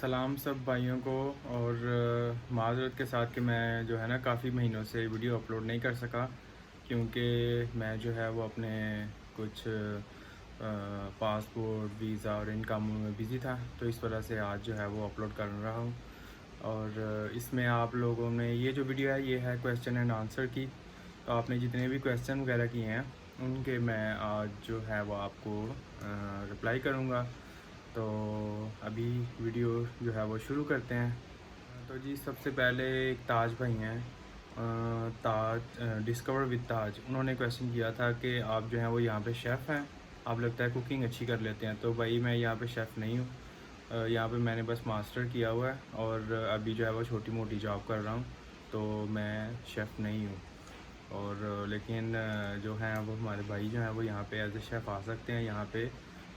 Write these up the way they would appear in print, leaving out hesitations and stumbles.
सलाम सब भाइयों को। और माज़रत के साथ कि मैं जो है ना काफ़ी महीनों से वीडियो अपलोड नहीं कर सका, क्योंकि मैं जो है वो अपने कुछ पासपोर्ट वीज़ा और इन कामों में बिज़ी था। तो इस वजह से आज जो है वो अपलोड कर रहा हूँ। और इसमें आप लोगों ने ये जो वीडियो है ये है क्वेश्चन एंड आंसर की। तो आपने जितने भी क्वेश्चन वगैरह किए हैं उनके मैं आज जो है वो आपको रिप्लाई करूँगा। तो अभी वीडियो जो है वो शुरू करते हैं। तो जी सबसे पहले एक ताज भाई हैं, ताज डिस्कवर विद ताज। उन्होंने क्वेश्चन किया था कि आप जो हैं वो यहाँ पे शेफ़ हैं, आप लगता है कुकिंग अच्छी कर लेते हैं। तो भाई मैं यहाँ पे शेफ़ नहीं हूँ, यहाँ पे मैंने बस मास्टर किया हुआ है और अभी जो है वो छोटी मोटी जॉब कर रहा हूँ। तो मैं शेफ़ नहीं हूँ। और लेकिन जो हैं वो हमारे भाई जो हैं वो यहाँ पे एज ए शेफ़ आ सकते हैं। यहाँ पे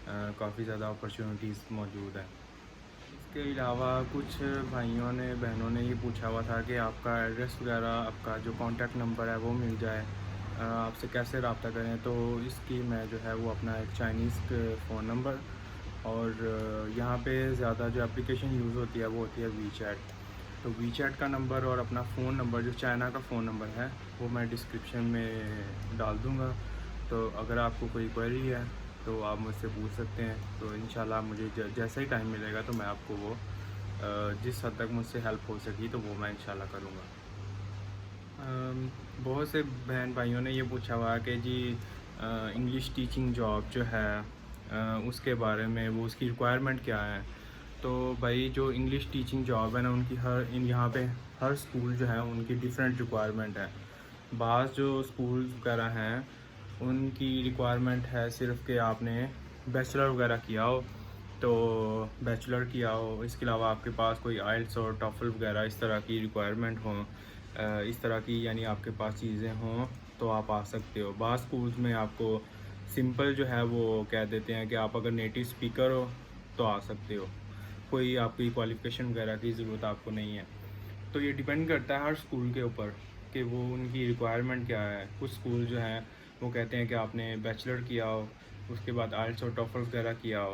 काफ़ी ज़्यादा अपॉर्चुनिटीज़ मौजूद हैं। इसके अलावा कुछ भाइयों ने बहनों ने ये पूछा हुआ था कि आपका एड्रेस वगैरह, आपका जो कॉन्टैक्ट नंबर है वो मिल जाए, आपसे कैसे रब्ता करें। तो इसकी मैं जो है वो अपना एक चाइनीज़ फ़ोन नंबर और यहाँ पे ज़्यादा जो एप्लीकेशन यूज़ होती है वो होती है वीचैट। तो वीचैट का नंबर और अपना फ़ोन नंबर जो चाइना का फ़ोन नंबर है वो मैं डिस्क्रिप्शन में डाल दूँगा। तो अगर आपको कोई क्वेरी है तो आप मुझसे पूछ सकते हैं। तो इंशाल्लाह मुझे जैसा ही टाइम मिलेगा तो मैं आपको वो जिस हद तक मुझसे हेल्प हो सकी तो वो मैं इंशाल्लाह करूँगा। बहुत से बहन भाइयों ने ये पूछा हुआ है कि जी इंग्लिश टीचिंग जॉब जो है उसके बारे में, वो उसकी रिक्वायरमेंट क्या है। तो भाई जो इंग्लिश टीचिंग जॉब है ना उनकी यहाँ पे हर स्कूल जो है उनकी डिफरेंट रिक्वायरमेंट है। बाज़ जो स्कूल वगैरह हैं उनकी रिक्वायरमेंट है सिर्फ़ कि आपने बैचलर वगैरह किया हो, तो बैचलर किया हो। इसके अलावा आपके पास कोई आइल्स और टॉफल वगैरह इस तरह की रिक्वायरमेंट हों, इस तरह की यानी आपके पास चीज़ें हों तो आप आ सकते हो। बाज़ स्कूल्स में आपको सिंपल जो है वो कह देते हैं कि आप अगर नेटिव स्पीकर हो तो आ सकते हो, कोई आपकी क्वालिफ़िकेशन वगैरह की ज़रूरत आपको नहीं है। तो ये डिपेंड करता है हर स्कूल के ऊपर कि वो उनकी रिक्वायरमेंट क्या है। कुछ स्कूल जो हैं वो कहते हैं कि आपने बैचलर किया हो, उसके बाद आइल्स और टॉफल वगैरह किया हो,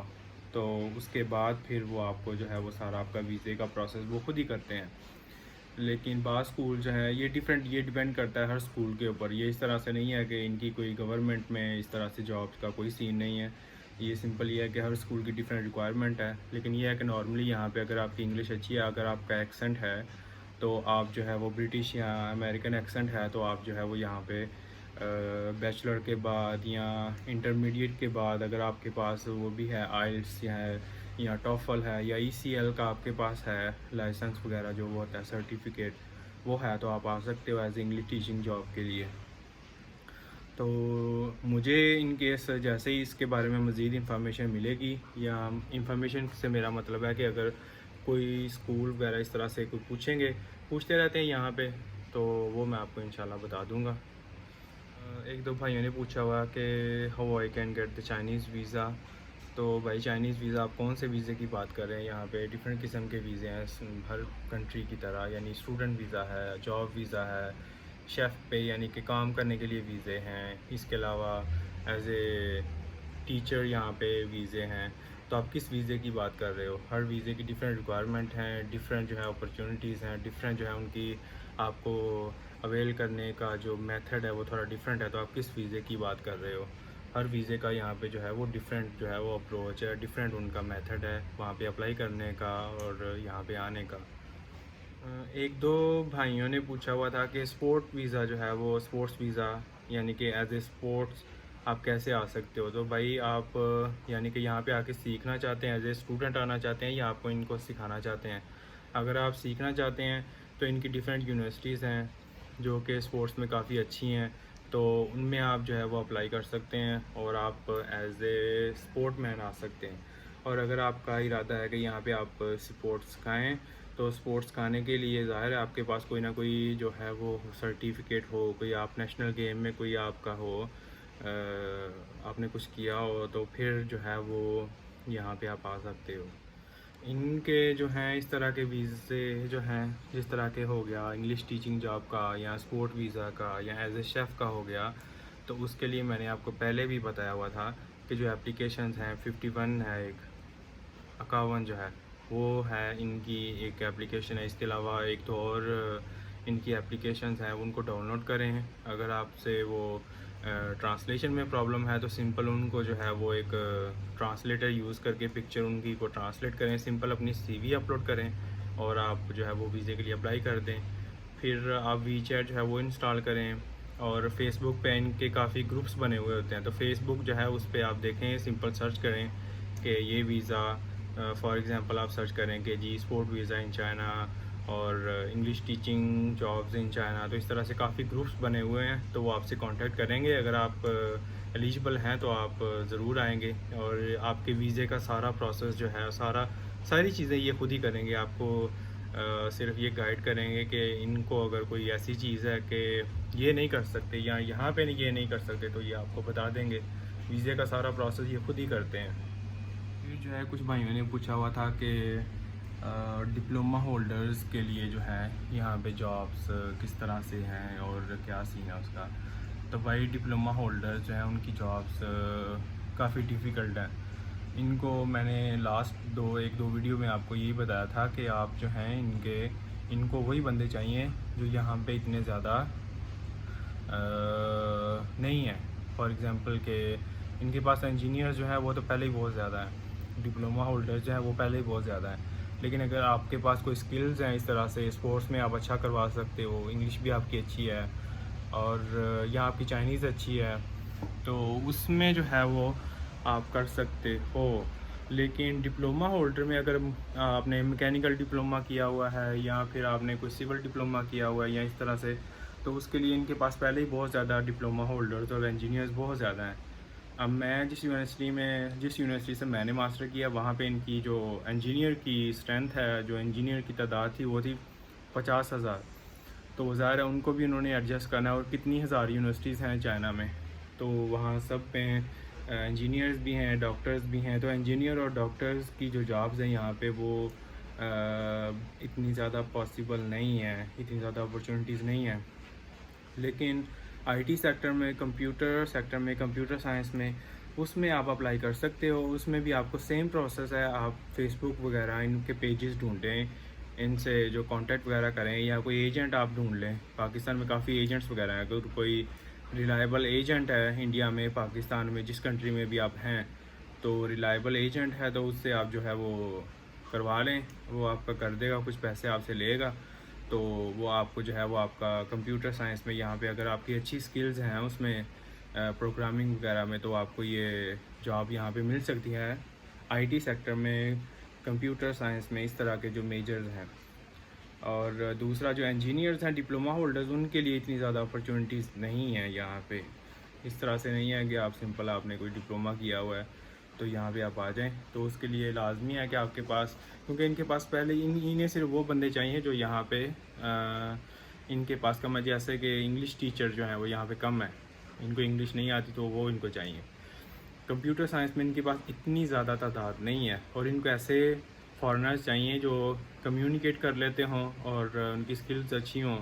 तो उसके बाद फिर वो आपको जो है वो सारा आपका वीज़े का प्रोसेस वो खुद ही करते हैं। लेकिन बाज़ स्कूल जो है ये डिपेंड करता है हर स्कूल के ऊपर। ये इस तरह से नहीं है कि इनकी कोई गवर्नमेंट में इस तरह से जॉब्स का कोई सीन नहीं है। ये सिंपल ये है कि हर स्कूल की डिफरेंट रिक्वायरमेंट है। लेकिन ये है कि नॉर्मली यहाँ पे अगर आपकी इंग्लिश अच्छी है, अगर आपका एक्सेंट है तो आप जो है वो ब्रिटिश या अमेरिकन एक्सेंट है तो आप जो है वो यहाँ पे बैचलर के बाद या इंटरमीडिएट के बाद अगर आपके पास वो भी है आइल्स या टॉफल है या ईसीएल का आपके पास है लाइसेंस वगैरह जो वो होता है सर्टिफिकेट, वो है तो आप आ सकते हो एज इंग्लिश टीचिंग जॉब के लिए। तो मुझे इन केस जैसे ही इसके बारे में मज़ीद इंफॉर्मेशन मिलेगी, या इंफॉर्मेशन से मेरा मतलब है कि अगर कोई स्कूल वगैरह इस तरह से कोई पूछते रहते हैं यहाँ पे, तो वो मैं आपको इंशाल्लाह बता दूँगा। एक दो भाइयों ने पूछा हुआ कि how I can get the Chinese visa. तो भाई चाइनीज़ वीज़ा आप कौन से वीज़े की बात कर रहे हैं। यहाँ पे डिफरेंट किस्म के वीज़े हैं हर कंट्री की तरह, यानी स्टूडेंट वीज़ा है, जॉब वीज़ा है, शेफ़ पे यानी कि काम करने के लिए वीज़े हैं। इसके अलावा एज ए टीचर यहाँ पे वीज़े हैं। तो आप किस वीज़े की बात कर रहे हो। हर वीज़े की डिफरेंट रिक्वायरमेंट हैं, डिफरेंट जो है अपॉर्चुनिटीज़ हैं, डिफरेंट जो है उनकी आपको अवेल करने का जो मेथड है वो थोड़ा डिफरेंट है। तो आप किस वीज़े की बात कर रहे हो। हर वीज़े का यहाँ पे जो है वो डिफरेंट जो है वो अप्रोच है, डिफरेंट उनका मेथड है वहाँ पे अप्लाई करने का और यहाँ पे आने का। एक दो भाइयों ने पूछा हुआ था कि स्पोर्ट वीज़ा जो है वो स्पोर्ट्स वीज़ा यानी कि एज ए स्पोर्ट्स आप कैसे आ सकते हो। तो भाई आप यानी कि यहाँ पे आके सीखना चाहते हैं, एज ए स्टूडेंट आना चाहते हैं, या आपको इनको सिखाना चाहते हैं। अगर आप सीखना चाहते हैं तो इनकी डिफरेंट यूनिवर्सिटीज़ हैं जो कि स्पोर्ट्स में काफ़ी अच्छी हैं, तो उनमें आप जो है वो अप्लाई कर सकते हैं और आप एज ए स्पोर्ट मैन आ सकते हैं। और अगर आपका इरादा है कि यहाँ पे आप स्पोर्ट्स सिखाएँ, तो स्पोर्ट्स सिखाने के लिए ज़ाहिर है आपके पास कोई ना कोई जो है वो सर्टिफिकेट हो, कोई आप नेशनल गेम में कोई आपका हो, आपने कुछ किया हो, तो फिर जो है वो यहाँ पे आप आ सकते हो। इनके जो हैं इस तरह के वीज़े जो हैं, जिस तरह के हो गया इंग्लिश टीचिंग जॉब का या स्पोर्ट वीज़ा का या एज ए शेफ़ का हो गया, तो उसके लिए मैंने आपको पहले भी बताया हुआ था कि जो एप्लीकेशंस हैं 51 है, एक 51 जो है, वो है इनकी एक एप्लीकेशन है। इसके अलावा एक तो और इनकी एप्लीकेशंस हैं, उनको डाउनलोड करें। अगर आपसे वो ट्रांसलेशन में प्रॉब्लम है तो सिंपल उनको जो है वो एक ट्रांसलेटर यूज़ करके पिक्चर उनकी को ट्रांसलेट करें, सिंपल अपनी सीवी अपलोड करें और आप जो है वो वीज़े के लिए अप्लाई कर दें। फिर आप वीचैट जो है वो इंस्टॉल करें। और फेसबुक पे इनके काफ़ी ग्रुप्स बने हुए होते हैं, तो फेसबुक जो है उस पर आप देखें, सिंपल सर्च करें कि ये वीज़ा, फॉर एग्ज़ाम्पल आप सर्च करें कि जी स्पोर्ट वीज़ा इन चाइना और English teaching jobs in China. तो इस तरह से काफ़ी ग्रुप्स बने हुए हैं, तो वो आपसे कांटेक्ट करेंगे। अगर आप एलिजिबल हैं तो आप ज़रूर आएंगे और आपके वीज़े का सारा प्रोसेस जो है सारी चीज़ें ये खुद ही करेंगे। आपको सिर्फ ये गाइड करेंगे कि इनको अगर कोई ऐसी चीज़ है कि ये नहीं कर सकते या यहाँ पे ये नहीं कर सकते तो ये आपको बता देंगे। वीज़े का सारा प्रोसेस ये खुद ही करते हैं। फिर जो है कुछ भाइयों ने पूछा हुआ था कि डिप्लोमा होल्डर्स के लिए जो है यहाँ पे जॉब्स किस तरह से हैं और क्या सीन है उसका। तो भाई डिप्लोमा होल्डर्स जो हैं उनकी जॉब्स काफ़ी डिफ़िकल्ट हैं। इनको मैंने लास्ट एक दो वीडियो में आपको यही बताया था कि आप जो हैं इनको वही बंदे चाहिए जो यहाँ पे इतने ज़्यादा नहीं है। फॉर एग्ज़ाम्पल के इनके पास इंजीनियर जो है वो तो पहले ही बहुत ज़्यादा है, डिप्लोमा होल्डर जो है वो पहले ही बहुत ज़्यादा है। लेकिन अगर आपके पास कोई स्किल्स हैं इस तरह से, स्पोर्ट्स में आप अच्छा करवा सकते हो, इंग्लिश भी आपकी अच्छी है और या आपकी चाइनीज़ अच्छी है, तो उसमें जो है वो आप कर सकते हो। लेकिन डिप्लोमा होल्डर में अगर आपने मैकेनिकल डिप्लोमा किया हुआ है या फिर आपने कोई सिविल डिप्लोमा किया हुआ है या इस तरह से, तो उसके लिए इनके पास पहले ही बहुत ज़्यादा डिप्लोमा होल्डर्स और इंजीनियर्स बहुत ज़्यादा हैं। अब मैं जिस यूनिवर्सिटी से मैंने मास्टर किया वहाँ पे इनकी जो इंजीनियर की स्ट्रेंथ है, जो इंजीनियर की तादाद थी वो थी 50,000। तो ज़ाहिर है उनको भी उन्होंने एडजस्ट करना है। और कितनी हज़ार यूनिवर्सिटीज़ हैं चाइना में, तो वहाँ सब में इंजीनियर्स भी हैं, डॉक्टर्स भी हैं। तो इंजीनियर और डॉक्टर्स की जो जॉब्स हैं यहाँ पे वो इतनी ज़्यादा पॉसिबल नहीं है, इतनी ज़्यादा अपॉर्चुनिटीज़ नहीं है। लेकिन आईटी सेक्टर में, कंप्यूटर सेक्टर में, कंप्यूटर साइंस में, उसमें आप अप्लाई कर सकते हो। उसमें भी आपको सेम प्रोसेस है। आप फेसबुक वगैरह इनके पेजेस ढूंढें, इनसे जो कांटेक्ट वगैरह करें या कोई एजेंट आप ढूंढ लें। पाकिस्तान में काफ़ी एजेंट्स वगैरह हैं। अगर कोई रिलायबल एजेंट है इंडिया में, पाकिस्तान में, जिस कंट्री में भी आप हैं, तो रिलायबल एजेंट है तो उससे आप जो है वो करवा लें। वो आपका कर देगा, कुछ पैसे आपसे लेगा, तो वो आपको जो है वो आपका कंप्यूटर साइंस में यहाँ पे अगर आपकी अच्छी स्किल्स हैं उसमें प्रोग्रामिंग वगैरह में, तो आपको ये जॉब यहाँ पे मिल सकती है। आईटी सेक्टर में, कंप्यूटर साइंस में, इस तरह के जो मेजर्स हैं। और दूसरा जो इंजीनियर्स हैं डिप्लोमा होल्डर्स, उनके लिए इतनी ज़्यादा अपॉर्चुनिटीज़ नहीं है यहाँ पे। इस तरह से नहीं है कि आप सिंपल आपने कोई डिप्लोमा किया हुआ है तो यहाँ पे आप आ जाएं। तो उसके लिए लाजमी है कि आपके पास, क्योंकि इनके पास पहले इन्हें सिर्फ वो बंदे चाहिए जो यहाँ पे इनके पास कम है। जैसे कि इंग्लिश टीचर जो हैं वो यहाँ पे कम है, इनको इंग्लिश नहीं आती तो वो इनको चाहिए। कंप्यूटर साइंस में इनके पास इतनी ज़्यादा तादाद नहीं है और इनको ऐसे फॉरेनर्स चाहिए जो कम्युनिकेट कर लेते हों और उनकी स्किल्स अच्छी हों,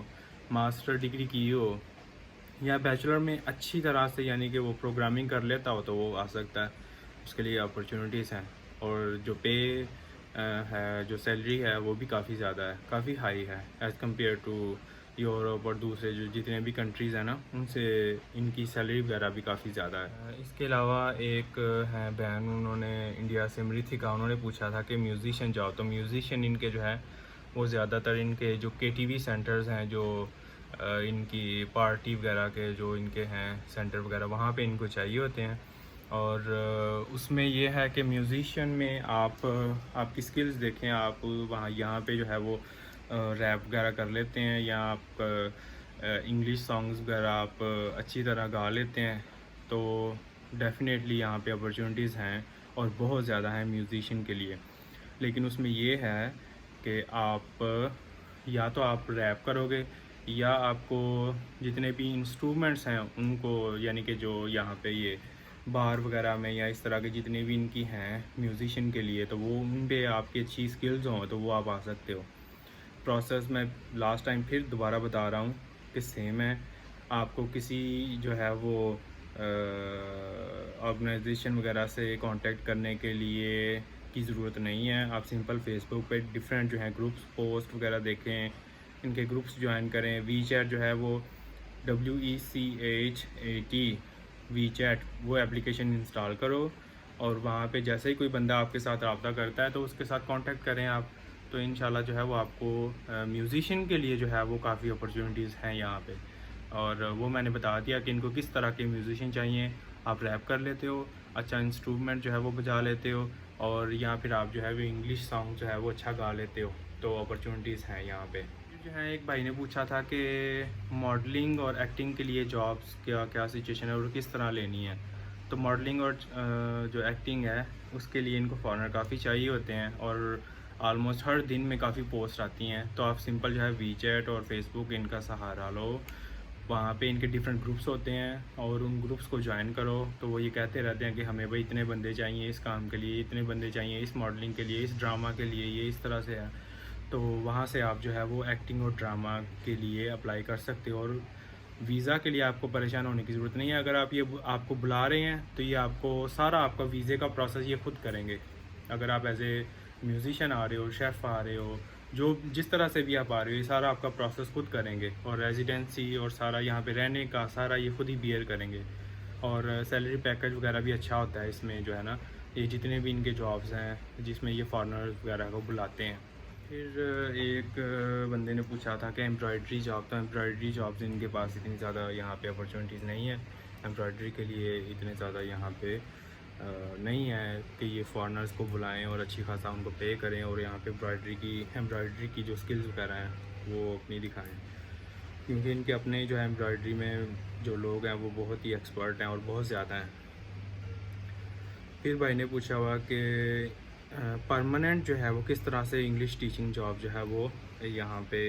मास्टर डिग्री की हो या बैचलर में अच्छी तरह से, यानी कि वो प्रोग्रामिंग कर लेता हो तो वो आ सकता है। उसके लिए अपॉर्चुनिटीज़ हैं। और जो पे है, जो सैलरी है वो भी काफ़ी ज़्यादा है, काफ़ी हाई है एज़ कम्पेयर टू यूरोप और दूसरे जो जितने भी कंट्रीज़ हैं ना, उनसे इनकी सैलरी वगैरह भी काफ़ी ज़्यादा है। इसके अलावा एक है बहन, उन्होंने इंडिया से मृतिका, उन्होंने पूछा था कि म्यूज़िशियन जाओ, तो म्यूज़िशियन इनके जो है वो ज़्यादातर इनके जो केटीवी सेंटर्स हैं, जो इनकी पार्टी वगैरह के जो इनके हैं सेंटर वगैरह, वहाँ पे इनको चाहिए होते हैं। और उसमें ये है कि म्यूज़िशियन में आप आपकी स्किल्स देखें, आप वहाँ यहाँ पे जो है वो रैप वगैरह कर लेते हैं या आप इंग्लिश सॉन्ग्स वगैरह आप अच्छी तरह गा लेते हैं, तो डेफ़िनेटली यहाँ पे अपॉर्चुनिटीज़ हैं और बहुत ज़्यादा हैं म्यूज़िशियन के लिए। लेकिन उसमें ये है कि आप या तो आप रैप करोगे या आपको जितने भी इंस्ट्रूमेंट्स हैं उनको, यानी कि जो यहाँ पे ये बार वगैरह में या इस तरह के जितने भी इनकी हैं म्यूज़िशियन के लिए, तो वो उन पे आपकी अच्छी स्किल्स हों तो वो आप आ सकते हो। प्रोसेस मैं लास्ट टाइम फिर दोबारा बता रहा हूँ कि सेम है। आपको किसी जो है वो ऑर्गेनाइजेशन वगैरह से कांटेक्ट करने के लिए की ज़रूरत नहीं है। आप सिंपल फेसबुक पे डिफरेंट जो है ग्रुप्स पोस्ट वगैरह देखें, इनके ग्रुप्स ज्वाइन करें। वी चैट जो है वो WECHAT वी चैट वो एप्लीकेशन इंस्टॉल करो और वहाँ पे जैसे ही कोई बंदा आपके साथ रब्ता करता है तो उसके साथ कांटेक्ट करें आप। तो इंशाल्लाह जो है वो आपको म्यूज़िशियन के लिए जो है वो काफ़ी अपॉर्चुनिटीज़ हैं यहाँ पे। और वो मैंने बता दिया कि इनको किस तरह के म्यूज़िशियन चाहिए। आप रैप कर लेते हो, अच्छा इंस्ट्रूमेंट जो है वो बजा लेते हो, और या फिर आप जो है वो इंग्लिश सॉन्ग जो है वो अच्छा गा लेते हो, तो अपॉर्चुनिटीज़ हैं यहाँ पे। जो है एक भाई ने पूछा था कि मॉडलिंग और एक्टिंग के लिए जॉब्स क्या क्या सिचुएशन है और किस तरह लेनी है। तो मॉडलिंग और जो एक्टिंग है उसके लिए इनको फॉरेनर काफ़ी चाहिए होते हैं और आलमोस्ट हर दिन में काफ़ी पोस्ट आती हैं। तो आप सिंपल जो है वी चैट और फेसबुक इनका सहारा लो। वहाँ पे इनके डिफरेंट ग्रुप्स होते हैं और उन ग्रुप्स को ज्वाइन करो। तो वो ये कहते रहते हैं कि हमें भाई इतने बंदे चाहिए इस काम के लिए, इतने बंदे चाहिए इस मॉडलिंग के लिए, इस ड्रामा के लिए, ये इस तरह से है। तो वहाँ से आप जो है वो एक्टिंग और ड्रामा के लिए अप्लाई कर सकते हो और वीज़ा के लिए आपको परेशान होने की ज़रूरत नहीं है। अगर आप ये आपको बुला रहे हैं तो ये आपको सारा आपका वीज़े का प्रोसेस ये खुद करेंगे। अगर आप एज ए म्यूज़िशियन आ रहे हो, शेफ़ आ रहे हो, जो जिस तरह से भी आप आ रहे हो, ये सारा आपका प्रोसेस खुद करेंगे और रेजिडेंसी और सारा यहाँ पे रहने का सारा ये खुद ही बियर करेंगे। और सैलरी पैकेज वगैरह भी अच्छा होता है इसमें जो है ना, ये जितने भी इनके जॉब्स हैं जिसमें ये फॉरेनर्स वगैरह को बुलाते हैं। फिर एक बंदे ने पूछा था कि एम्ब्रॉयडरी जॉब, तो एम्ब्रॉयडरी जॉब्स इनके पास इतनी ज़्यादा यहाँ पे अपॉर्चुनिटीज़ नहीं है। एम्ब्रॉयडरी के लिए इतने ज़्यादा यहाँ पे नहीं है कि ये फॉरेनर्स को बुलाएं और अच्छी खासा उनको पे करें और यहाँ पे एम्ब्रॉयडरी की जो स्किल्स वगैरह हैं वो अपनी दिखाएं, क्योंकि इनके अपने जो है एम्ब्रॉयडरी में जो लोग हैं वो बहुत ही एक्सपर्ट हैं और बहुत ज़्यादा हैं। फिर भाई ने पूछा हुआ कि परमानेंट जो है वो किस तरह से इंग्लिश टीचिंग जॉब जो है वो यहाँ पे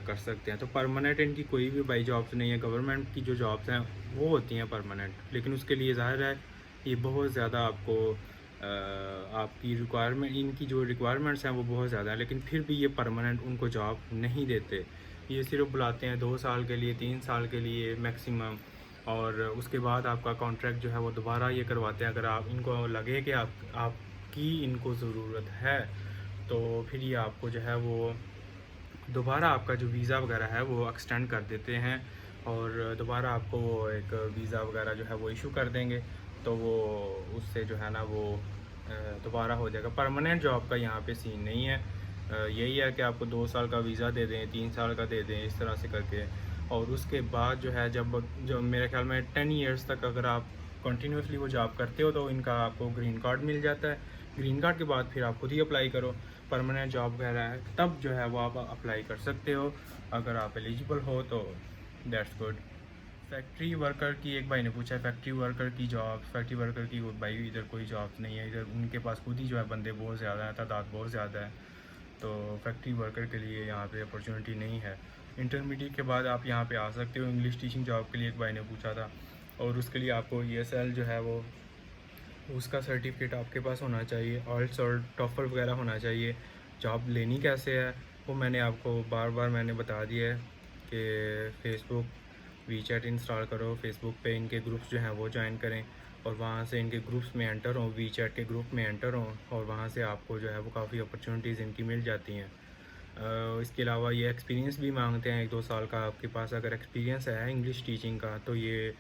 कर सकते हैं। तो परमानेंट इनकी कोई भी भाई जॉब्स नहीं है। गवर्नमेंट की जो जॉब्स हैं वो होती हैं परमानेंट, लेकिन उसके लिए ज़ाहिर है ये बहुत ज़्यादा आपको आपकी रिक्वायरमेंट, इनकी जो रिक्वायरमेंट्स हैं वो बहुत ज़्यादा है, लेकिन फिर भी ये परमानेंट उनको जॉब नहीं देते। ये सिर्फ बुलाते हैं 2 साल के लिए, 3 साल के लिए मैक्सिमम, और उसके बाद आपका कॉन्ट्रैक्ट जो है वो दोबारा ये करवाते हैं। अगर आप इनको लगे कि आपकी इनको ज़रूरत है तो फिर ये आपको जो है वो दोबारा आपका जो वीज़ा वगैरह है वो एक्सटेंड कर देते हैं और दोबारा आपको वो एक वीज़ा वगैरह जो है वो इशू कर देंगे। तो वो उससे जो है ना वो दोबारा हो जाएगा। परमानेंट जॉब का यहाँ पे सीन नहीं है। यही है कि आपको 2 साल का वीज़ा दे दें, 3 साल का दे दें, इस तरह से करके। और उसके बाद जो है जब मेरे ख्याल में 10 ईयर्स तक अगर आप कंटिन्यूसली वो जॉब करते हो तो इनका आपको ग्रीन कार्ड मिल जाता है। ग्रीन कार्ड के बाद फिर आप खुद ही अप्लाई करो। परमानेंट जॉब वगैरह है तब जो है वो आप अप्लाई कर सकते हो अगर आप एलिजिबल हो तो। That's good. फैक्ट्री वर्कर की एक भाई ने पूछा है, फैक्ट्री वर्कर की जॉब, फैक्ट्री वर्कर की भाई इधर कोई जॉब नहीं है। इधर उनके पास खुद ही जो है बंदे बहुत ज़्यादा हैं, तादाद बहुत ज़्यादा है। तो फैक्ट्री वर्कर के लिए यहाँ पे अपॉर्चुनिटी नहीं है। इंटरमीडिएट के बाद आप यहाँ पे आ सकते हो। इंग्लिश टीचिंग जॉब के लिए एक भाई ने पूछा था, और उसके लिए आपको ESL जो है वो उसका सर्टिफिकेट आपके पास होना चाहिए, ऑल्ट्स और टॉफल वगैरह होना चाहिए। जॉब लेनी कैसे है वो मैंने आपको बार बार मैंने बता दिया है कि फेसबुक वी चैट इंस्टॉल करो, फेसबुक पे इनके ग्रुप्स जो हैं वो ज्वाइन करें और वहाँ से इनके ग्रुप्स में एंटर हों, वी चैट के ग्रुप में एंटर हों, और वहाँ से आपको जो है वो काफ़ी अपॉर्चुनिटीज़ इनकी मिल जाती हैं। इसके अलावा ये एक्सपीरियंस भी मांगते हैं 1-2 साल का। आपके पास अगर एक्सपीरियंस है इंग्लिश टीचिंग का तो ये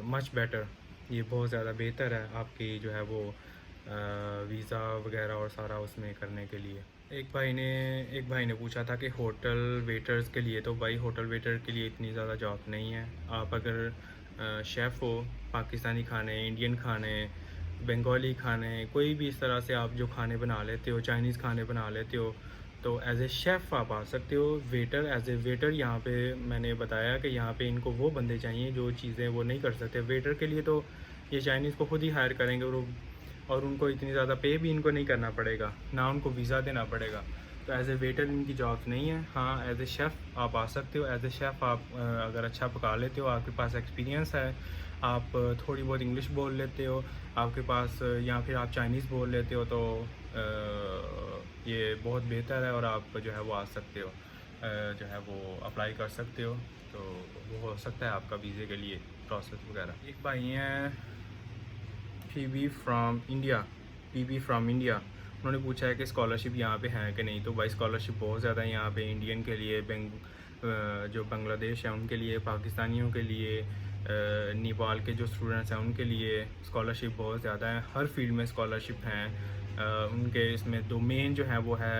मच बेटर, ये बहुत ज़्यादा बेहतर है आपकी जो है वो वीज़ा वगैरह और सारा उसमें करने के लिए। एक भाई ने पूछा था कि होटल वेटर्स के लिए, तो भाई होटल वेटर के लिए इतनी ज़्यादा जॉब नहीं है। आप अगर शेफ़ हो, पाकिस्तानी खाने, इंडियन खाने, बंगाली खाने, कोई भी इस तरह से आप जो खाने बना लेते हो, चाइनीज़ खाने बना लेते हो, तो एज ए शेफ़ आप आ सकते हो। वेटर, एज ए वेटर यहाँ पे मैंने बताया कि यहाँ पे इनको वो बंदे चाहिए जो चीज़ें वो नहीं कर सकते। वेटर के लिए तो ये चाइनीज़ को खुद ही हायर करेंगे और उनको इतनी ज़्यादा पे भी इनको नहीं करना पड़ेगा, ना उनको वीज़ा देना पड़ेगा। तो एज ए वेटर इनकी जॉब्स नहीं है। हाँ, एज ए शेफ़ आप आ सकते हो। एज ए शेफ़ आप अगर अच्छा पका लेते हो, आपके पास एक्सपीरियंस है, आप थोड़ी बहुत इंग्लिश बोल लेते हो आपके पास, या फिर आप चाइनीज़ बोल लेते हो, तो ये बहुत बेहतर है और आप जो है वो आ सकते हो, जो है वो अप्लाई कर सकते हो। तो वो हो सकता है आपका वीज़े के लिए प्रोसेस वगैरह। एक भाई हैं Phoebe from India, PP from India. उन्होंने पूछा है कि स्कॉलरशिप यहाँ पे हैं कि नहीं। तो भाई स्कॉलरशिप बहुत ज़्यादा है यहाँ पे इंडियन के लिए, जो बांग्लादेश है उनके लिए, पाकिस्तानियों के लिए, नेपाल के जो स्टूडेंट्स हैं उनके लिए स्कॉलरशिप बहुत ज़्यादा है। हर फील्ड में स्कॉलरशिप हैं। उनके इसमें दो मेन जो है वो है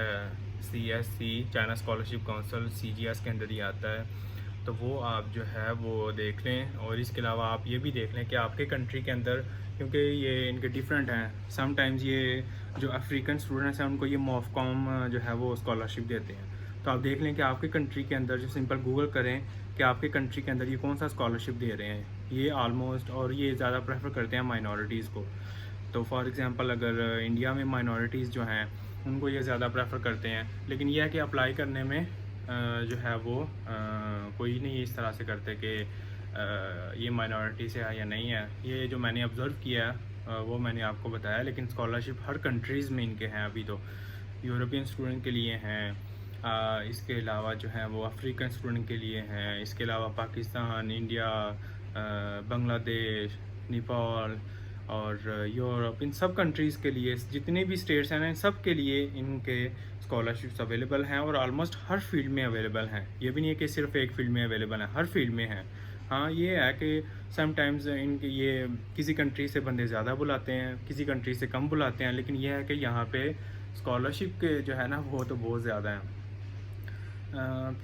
CSC, China scholarship council, CGS के अंदर ही आता है। तो वो आप जो है वो देख लें। और इसके अलावा आप ये भी देख लें कि आपके कंट्री के अंदर, क्योंकि ये इनके डिफरेंट हैं, समटाइम्स ये जो अफ्रीकन स्टूडेंट्स हैं उनको ये मॉफकॉम जो है वो स्कॉलरशिप देते हैं। तो आप देख लें कि आपके कंट्री के अंदर, जो सिंपल गूगल करें कि आपके कंट्री के अंदर ये कौन सा स्कॉलरशिप दे रहे हैं। ये आलमोस्ट, और ये ज़्यादा प्रेफर करते हैं माइनॉरिटीज़ को। तो फॉर एग्ज़ाम्पल अगर इंडिया में माइनॉरिटीज़ जो हैं उनको ये ज़्यादा प्रेफर करते हैं, लेकिन यह है कि अप्लाई करने में जो है वो कोई नहीं इस तरह से करते कि ये माइनॉरिटी से है या नहीं है। ये जो मैंने ऑब्ज़र्व किया है वो मैंने आपको बताया। लेकिन स्कॉलरशिप हर कंट्रीज़ में इनके हैं। अभी तो यूरोपियन स्टूडेंट के लिए हैं, इसके अलावा जो है वो अफ्रीकन स्टूडेंट के लिए हैं, इसके अलावा पाकिस्तान, इंडिया, बांग्लादेश, नेपाल और यूरोप, इन सब कंट्रीज़ के लिए, जितने भी स्टेट्स हैं ना, इन सब के लिए इनके स्कॉलरशिप्स अवेलेबल हैं और ऑलमोस्ट हर फील्ड में अवेलेबल हैं। ये भी नहीं है कि सिर्फ एक फील्ड में अवेलेबल है, हर फील्ड में है। हाँ, ये है कि समटाइम्स इनके ये किसी कंट्री से बंदे ज़्यादा बुलाते हैं, किसी कंट्री से कम बुलाते हैं, लेकिन यह है कि यहाँ पे स्कॉलरशिप के जो है ना वो तो बहुत ज़्यादा हैं।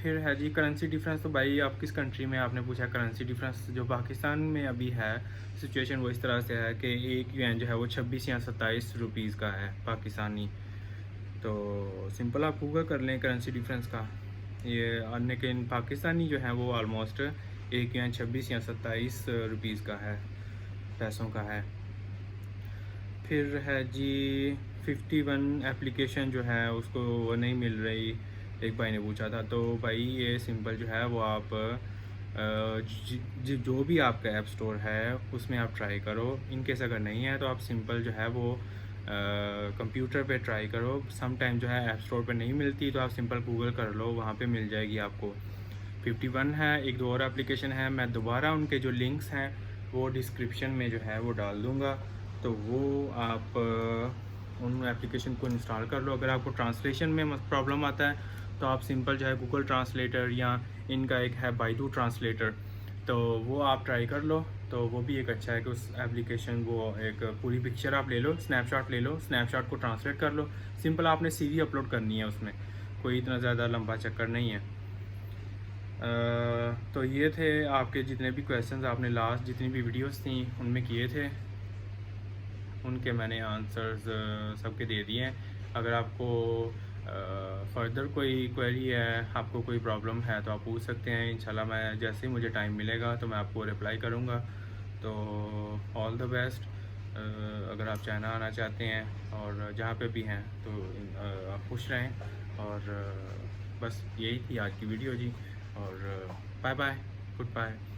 फिर है जी करेंसी डिफरेंस। तो भाई आप किस कंट्री में, आपने पूछा करेंसी डिफरेंस। जो पाकिस्तान में अभी है सिचुएशन वो इस तरह से है कि एक UN जो है वो 26 या 27 रुपीज़ का है पाकिस्तानी। तो सिंपल आप गूगल कर लें करेंसी डिफरेंस का ये, लेकिन पाकिस्तानी जो है वो ऑलमोस्ट एक UN 26 या 27 रुपीज़ का है, पैसों का है। फिर है जी 51 एप्लीकेशन जो है उसको वो नहीं मिल रही, एक भाई ने पूछा था। तो भाई ये सिंपल जो है वो आप जो भी आपका ऐप स्टोर है उसमें आप ट्राई करो। इनकेस अगर नहीं है तो आप सिंपल जो है वो कंप्यूटर पे ट्राई करो। सम टाइम जो है ऐप स्टोर पे नहीं मिलती तो आप सिंपल गूगल कर लो, वहाँ पे मिल जाएगी आपको। 51 है, एक दो और एप्लीकेशन है, मैं दोबारा उनके जो लिंक्स हैं वो डिस्क्रिप्शन में जो है वो डाल दूँगा। तो वो आप उन एप्लीकेशन को इंस्टॉल कर लो। अगर आपको ट्रांसलेशन में प्रॉब्लम आता है तो आप सिंपल जो है गूगल ट्रांसलेटर या इनका एक है बाइडू ट्रांसलेटर, तो वो आप ट्राई कर लो। तो वो भी एक अच्छा है कि उस एप्लीकेशन, वो एक पूरी पिक्चर आप ले लो, स्नैपशॉट ले लो, स्नैपशॉट को ट्रांसलेट कर लो। सिंपल आपने CV अपलोड करनी है उसमें, कोई इतना ज़्यादा लंबा चक्कर नहीं है। तो ये थे आपके जितने भी क्वेश्चंस आपने लास्ट जितनी भी वीडियोस थी उनमें किए थे, उनके मैंने आंसर्स सबके दे दिए हैं। अगर आपको फर्दर कोई क्वेरी है, आपको कोई प्रॉब्लम है तो आप पूछ सकते हैं। इंशाल्लाह मैं जैसे ही मुझे टाइम मिलेगा तो मैं आपको रिप्लाई करूँगा। तो ऑल द बेस्ट। अगर आप चाइना आना चाहते हैं और जहाँ पे भी हैं तो आप खुश रहें। और बस यही थी आज की वीडियो जी। और बाय बाय, गुड बाय।